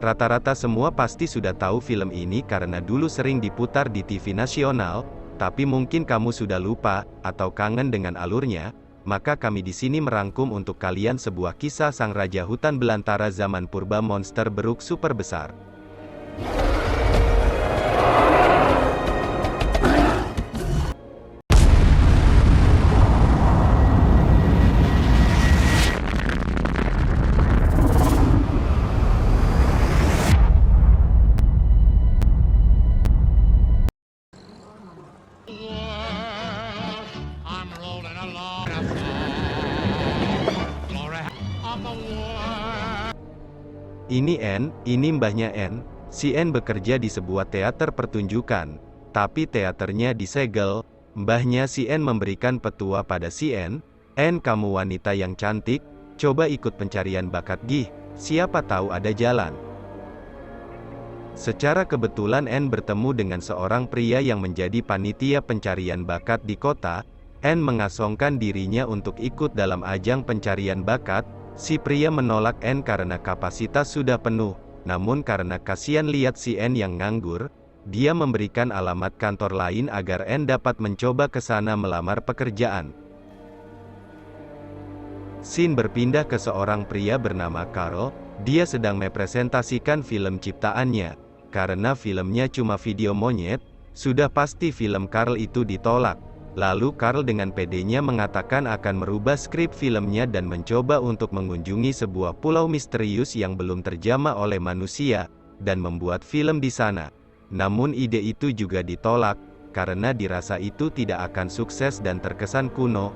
Rata-rata semua pasti sudah tahu film ini karena dulu sering diputar di TV nasional, tapi mungkin kamu sudah lupa, atau kangen dengan alurnya, maka kami di sini merangkum untuk kalian sebuah kisah sang raja hutan belantara zaman purba monster beruk super besar. I'm rolling along a glory of the world. Ini N, ini mbahnya N. Si N bekerja di sebuah teater pertunjukan, tapi teaternya disegel. Mbahnya si N memberikan petua pada si N, "N, kamu wanita yang cantik, coba ikut pencarian bakat gih, siapa tahu ada jalan." Secara kebetulan N bertemu dengan seorang pria yang menjadi panitia pencarian bakat di kota. N mengasongkan dirinya untuk ikut dalam ajang pencarian bakat. Si pria menolak N karena kapasitas sudah penuh, namun karena kasihan lihat si N yang nganggur, dia memberikan alamat kantor lain agar N dapat mencoba ke sana melamar pekerjaan. Scene berpindah ke seorang pria bernama Carl. Dia sedang mepresentasikan film ciptaannya. Karena filmnya cuma video monyet, sudah pasti film Carl itu ditolak. Lalu Carl dengan pedenya mengatakan akan merubah skrip filmnya dan mencoba untuk mengunjungi sebuah pulau misterius yang belum terjamah oleh manusia, dan membuat film di sana. Namun ide itu juga ditolak, karena dirasa itu tidak akan sukses dan terkesan kuno.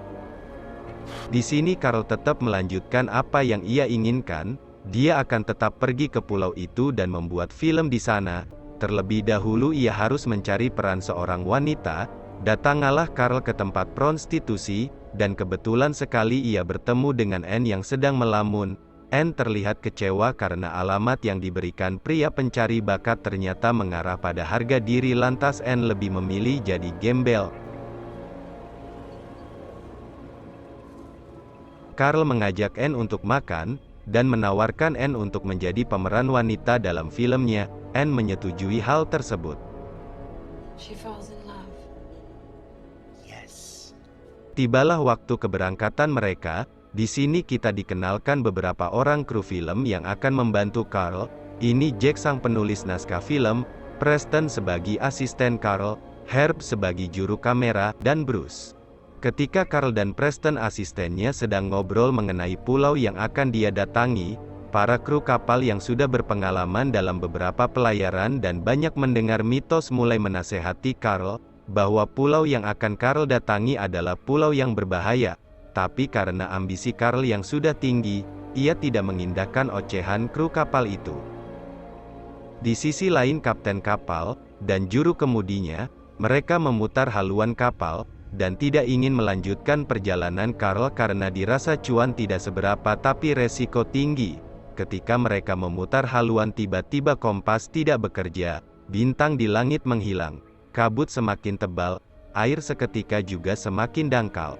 Di sini Carl tetap melanjutkan apa yang ia inginkan. Dia akan tetap pergi ke pulau itu dan membuat film di sana. Terlebih dahulu ia harus mencari peran seorang wanita. Datanglah Carl ke tempat prostitusi, dan kebetulan sekali ia bertemu dengan N yang sedang melamun. N terlihat kecewa karena alamat yang diberikan pria pencari bakat ternyata mengarah pada harga diri, lantas N lebih memilih jadi gembel. Carl mengajak N untuk makan, dan menawarkan N untuk menjadi pemeran wanita dalam filmnya. N menyetujui hal tersebut. She falls in love. Yes. Tibalah waktu keberangkatan mereka. Di sini kita dikenalkan beberapa orang kru film yang akan membantu Carl. Ini Jack sang penulis naskah film, Preston sebagai asisten Carl, Herb sebagai juru kamera, dan Bruce. Ketika Carl dan Preston asistennya sedang ngobrol mengenai pulau yang akan dia datangi, para kru kapal yang sudah berpengalaman dalam beberapa pelayaran dan banyak mendengar mitos mulai menasehati Carl, bahwa pulau yang akan Carl datangi adalah pulau yang berbahaya. Tapi karena ambisi Carl yang sudah tinggi, ia tidak mengindahkan ocehan kru kapal itu. Di sisi lain kapten kapal, dan juru kemudinya, mereka memutar haluan kapal, dan tidak ingin melanjutkan perjalanan Carl karena dirasa cuan tidak seberapa tapi resiko tinggi. Ketika mereka memutar haluan tiba-tiba kompas tidak bekerja, bintang di langit menghilang, kabut semakin tebal, air seketika juga semakin dangkal.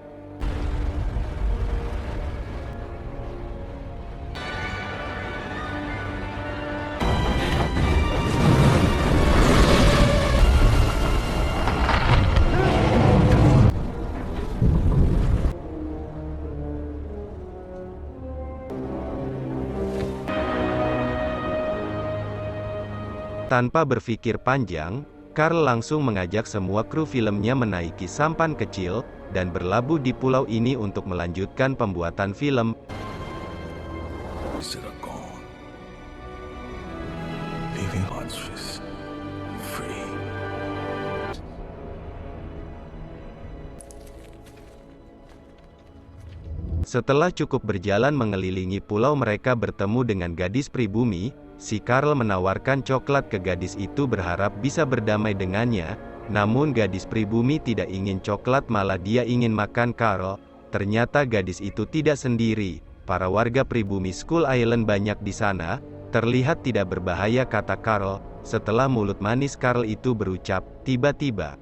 Tanpa berpikir panjang, Carl langsung mengajak semua kru filmnya menaiki sampan kecil, dan berlabuh di pulau ini untuk melanjutkan pembuatan film. Setelah cukup berjalan mengelilingi pulau, mereka bertemu dengan gadis pribumi. Si Carl menawarkan coklat ke gadis itu berharap bisa berdamai dengannya, namun gadis pribumi tidak ingin coklat, malah dia ingin makan Carl. Ternyata gadis itu tidak sendiri, para warga pribumi Skull Island banyak di sana, terlihat tidak berbahaya, kata Carl. Setelah mulut manis Carl itu berucap, tiba-tiba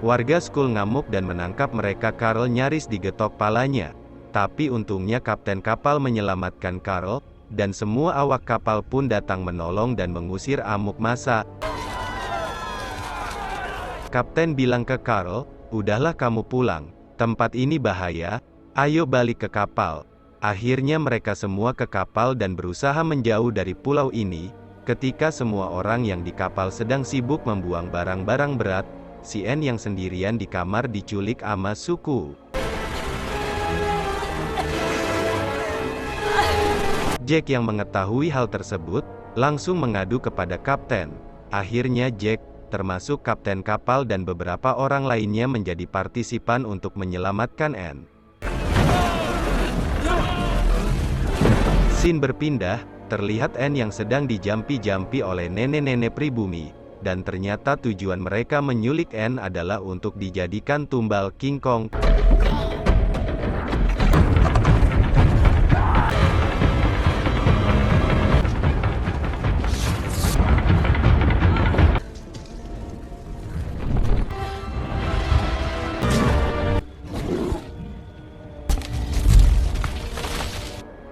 Warga Skull ngamuk dan menangkap mereka. Carl nyaris digetok palanya. Tapi untungnya kapten kapal menyelamatkan Carl, dan semua awak kapal pun datang menolong dan mengusir amuk massa. Kapten bilang ke Carl, "Udahlah kamu pulang, tempat ini bahaya, ayo balik ke kapal." Akhirnya mereka semua ke kapal dan berusaha menjauh dari pulau ini. Ketika semua orang yang di kapal sedang sibuk membuang barang-barang berat, si Anne yang sendirian di kamar diculik ama suku. Jack yang mengetahui hal tersebut, langsung mengadu kepada kapten. Akhirnya Jack, termasuk kapten kapal dan beberapa orang lainnya menjadi partisipan untuk menyelamatkan Anne. Scene berpindah, terlihat Anne yang sedang dijampi-jampi oleh nenek-nenek pribumi, dan ternyata tujuan mereka menyulik Anne adalah untuk dijadikan tumbal King Kong.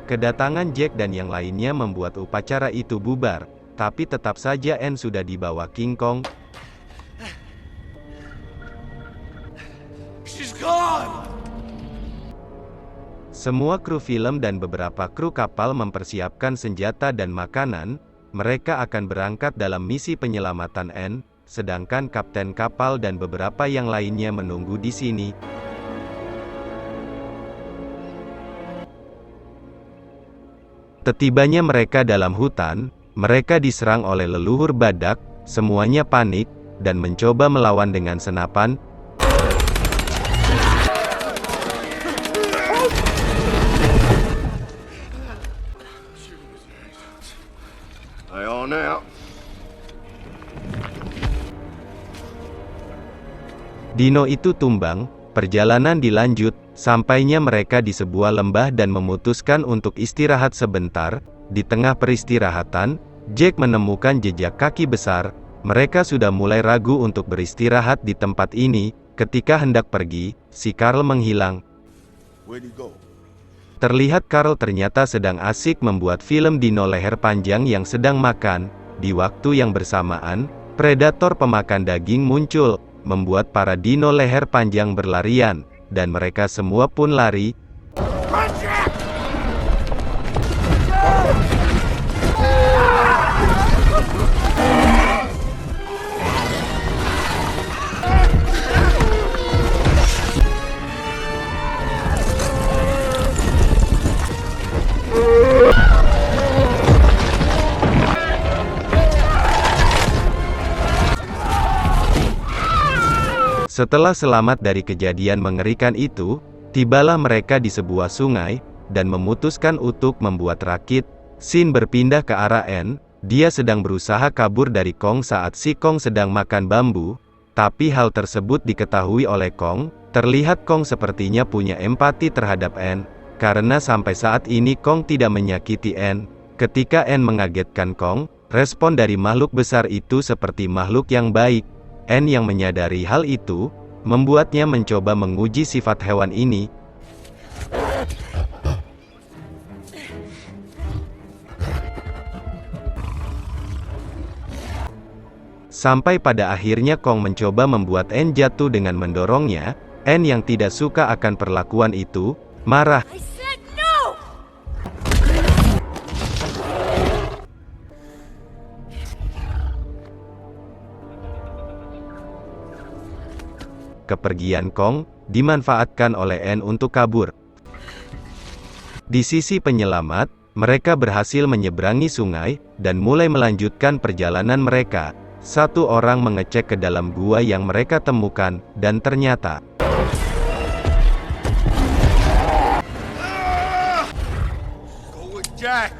Kedatangan Jack dan yang lainnya membuat upacara itu bubar, tapi tetap saja Anne sudah dibawa King Kong. She's gone! Semua kru film dan beberapa kru kapal mempersiapkan senjata dan makanan. Mereka akan berangkat dalam misi penyelamatan Anne, sedangkan kapten kapal dan beberapa yang lainnya menunggu di sini. Setibanya mereka dalam hutan, mereka diserang oleh leluhur badak, semuanya panik, dan mencoba melawan dengan senapan. Ayo now. Dino itu tumbang, perjalanan dilanjut. Sampainya mereka di sebuah lembah dan memutuskan untuk istirahat sebentar. Di tengah peristirahatan, Jack menemukan jejak kaki besar. Mereka sudah mulai ragu untuk beristirahat di tempat ini. Ketika hendak pergi, si Carl menghilang. Where'd he go? Terlihat Carl ternyata sedang asik membuat film dino leher panjang yang sedang makan. Di waktu yang bersamaan, predator pemakan daging muncul, membuat para dino leher panjang berlarian. Dan mereka semua pun lari. Setelah selamat dari kejadian mengerikan itu, tibalah mereka di sebuah sungai, dan memutuskan untuk membuat rakit. Scene berpindah ke arah Anne. Dia sedang berusaha kabur dari Kong saat si Kong sedang makan bambu. Tapi hal tersebut diketahui oleh Kong. Terlihat Kong sepertinya punya empati terhadap Anne, karena sampai saat ini Kong tidak menyakiti Anne. Ketika Anne mengagetkan Kong, respon dari makhluk besar itu seperti makhluk yang baik. Anne yang menyadari hal itu, membuatnya mencoba menguji sifat hewan ini. Sampai pada akhirnya Kong mencoba membuat Anne jatuh dengan mendorongnya. Anne yang tidak suka akan perlakuan itu, marah. Kepergian Kong dimanfaatkan oleh Anne untuk kabur. Di sisi penyelamat, mereka berhasil menyeberangi sungai dan mulai melanjutkan perjalanan mereka. Satu orang mengecek ke dalam gua yang mereka temukan, dan ternyata Go with Jack.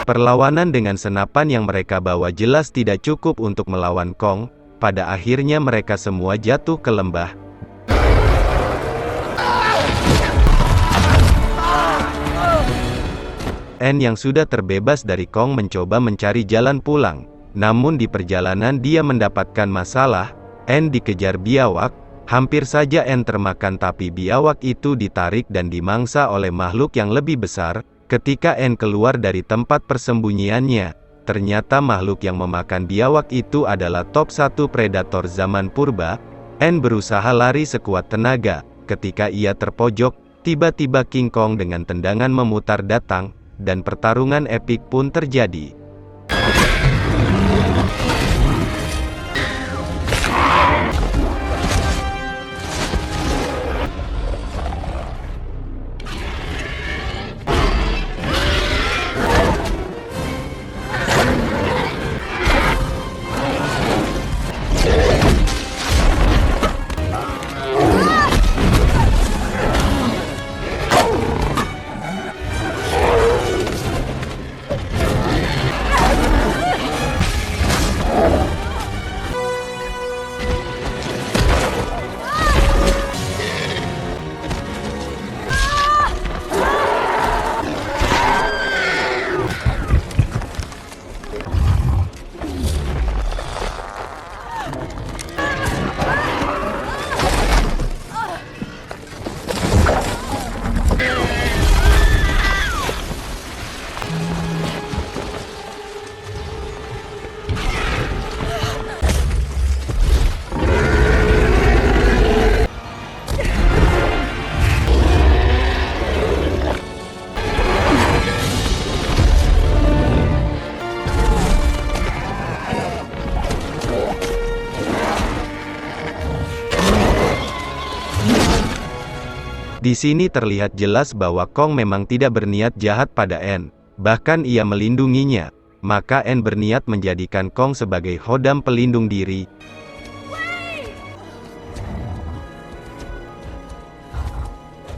perlawanan dengan senapan yang mereka bawa jelas tidak cukup untuk melawan Kong. Pada akhirnya mereka semua jatuh ke lembah. Anne yang sudah terbebas dari Kong mencoba mencari jalan pulang. Namun di perjalanan dia mendapatkan masalah. Anne dikejar biawak. Hampir saja Anne termakan tapi biawak itu ditarik dan dimangsa oleh makhluk yang lebih besar. Ketika Anne keluar dari tempat persembunyiannya, ternyata makhluk yang memakan biawak itu adalah top 1 predator zaman purba. Anne berusaha lari sekuat tenaga. Ketika ia terpojok, tiba-tiba King Kong dengan tendangan memutar datang, dan pertarungan epik pun terjadi. Di sini terlihat jelas bahwa Kong memang tidak berniat jahat pada Anne. Bahkan ia melindunginya. Maka Anne berniat menjadikan Kong sebagai khodam pelindung diri.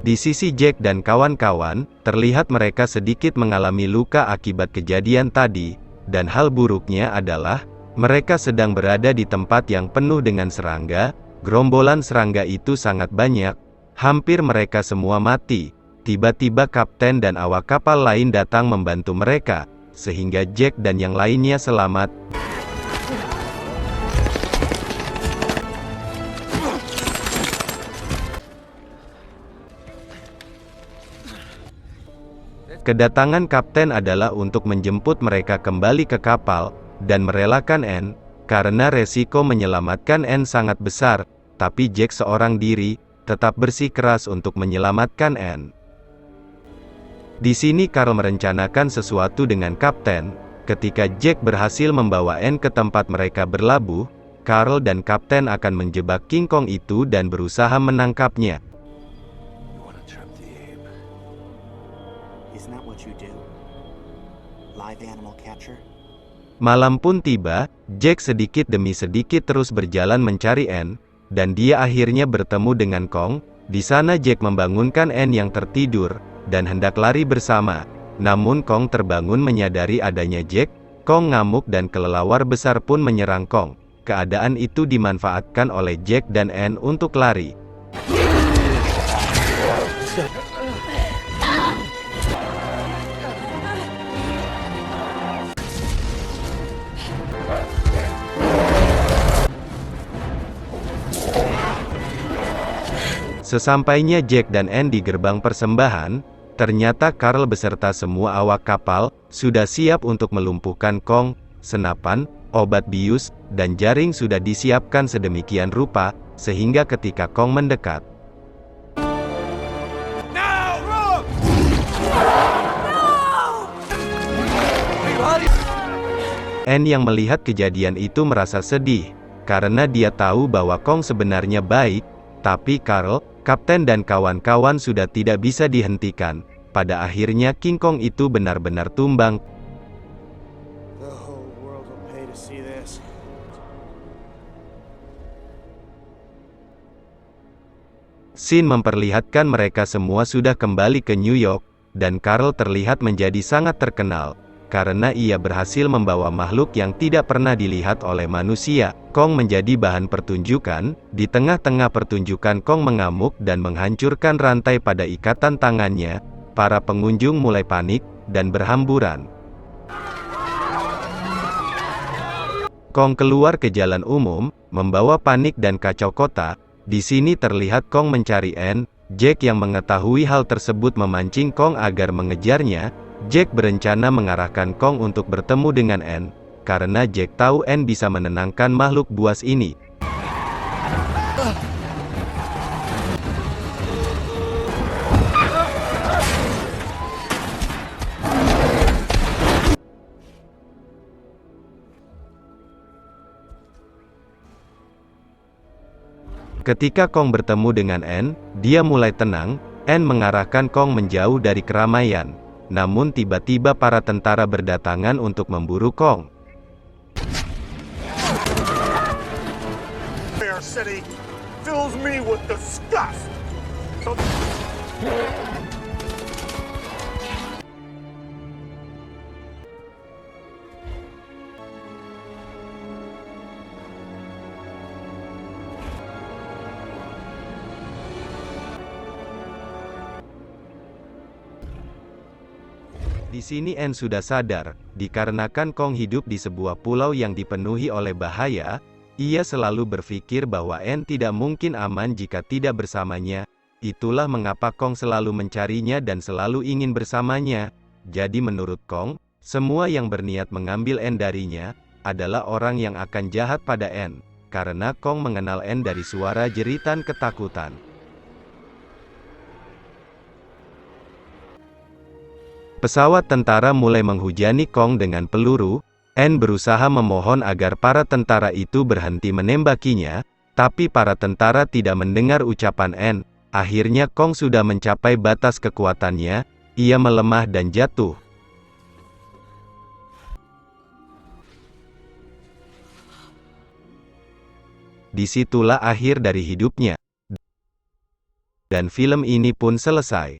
Di sisi Jack dan kawan-kawan, terlihat mereka sedikit mengalami luka akibat kejadian tadi. Dan hal buruknya adalah, mereka sedang berada di tempat yang penuh dengan serangga. Gerombolan serangga itu sangat banyak. Hampir mereka semua mati. Tiba-tiba kapten dan awak kapal lain datang membantu mereka, sehingga Jack dan yang lainnya selamat. Kedatangan kapten adalah untuk menjemput mereka kembali ke kapal, dan merelakan Anne, karena resiko menyelamatkan Anne sangat besar, tapi Jack seorang diri, tetap bersikeras untuk menyelamatkan Anne. Di sini Carl merencanakan sesuatu dengan kapten. Ketika Jack berhasil membawa Anne ke tempat mereka berlabuh, Carl dan kapten akan menjebak King Kong itu dan berusaha menangkapnya. You wanna trap the ape? Isn't that what you do? Live animal catcher? Malam pun tiba, Jack sedikit demi sedikit terus berjalan mencari Anne, dan dia akhirnya bertemu dengan Kong. Di sana Jack membangunkan Anne yang tertidur, dan hendak lari bersama. Namun Kong terbangun menyadari adanya Jack. Kong ngamuk dan kelelawar besar pun menyerang Kong. Keadaan itu dimanfaatkan oleh Jack dan Anne untuk lari. Sesampainya Jack dan Anne di gerbang persembahan, ternyata Carl beserta semua awak kapal, sudah siap untuk melumpuhkan Kong. Senapan, obat bius, dan jaring sudah disiapkan sedemikian rupa, sehingga ketika Kong mendekat. Anne yang melihat kejadian itu merasa sedih, karena dia tahu bahwa Kong sebenarnya baik, tapi Carl, kapten dan kawan-kawan sudah tidak bisa dihentikan. Pada akhirnya King Kong itu benar-benar tumbang. The whole world will pay to see this. Scene memperlihatkan mereka semua sudah kembali ke New York, dan Carl terlihat menjadi sangat terkenal, karena ia berhasil membawa makhluk yang tidak pernah dilihat oleh manusia. Kong menjadi bahan pertunjukan. Di tengah-tengah pertunjukan Kong mengamuk dan menghancurkan rantai pada ikatan tangannya. Para pengunjung mulai panik, dan berhamburan. Kong keluar ke jalan umum, membawa panik dan kacau kota. Di sini terlihat Kong mencari Anne. Jack yang mengetahui hal tersebut memancing Kong agar mengejarnya. Jack berencana mengarahkan Kong untuk bertemu dengan Anne, karena Jack tahu Anne bisa menenangkan makhluk buas ini. Ketika Kong bertemu dengan Anne, dia mulai tenang. Anne mengarahkan Kong menjauh dari keramaian. Namun tiba-tiba para tentara berdatangan untuk memburu Kong. Fair City fills me with disgust. Di sini Anne sudah sadar, dikarenakan Kong hidup di sebuah pulau yang dipenuhi oleh bahaya, ia selalu berpikir bahwa Anne tidak mungkin aman jika tidak bersamanya. Itulah mengapa Kong selalu mencarinya dan selalu ingin bersamanya. Jadi menurut Kong, semua yang berniat mengambil Anne darinya, adalah orang yang akan jahat pada Anne, karena Kong mengenal Anne dari suara jeritan ketakutan. Pesawat tentara mulai menghujani Kong dengan peluru. Anne berusaha memohon agar para tentara itu berhenti menembakinya, tapi para tentara tidak mendengar ucapan Anne. Akhirnya Kong sudah mencapai batas kekuatannya, ia melemah dan jatuh. Disitulah akhir dari hidupnya. Dan film ini pun selesai.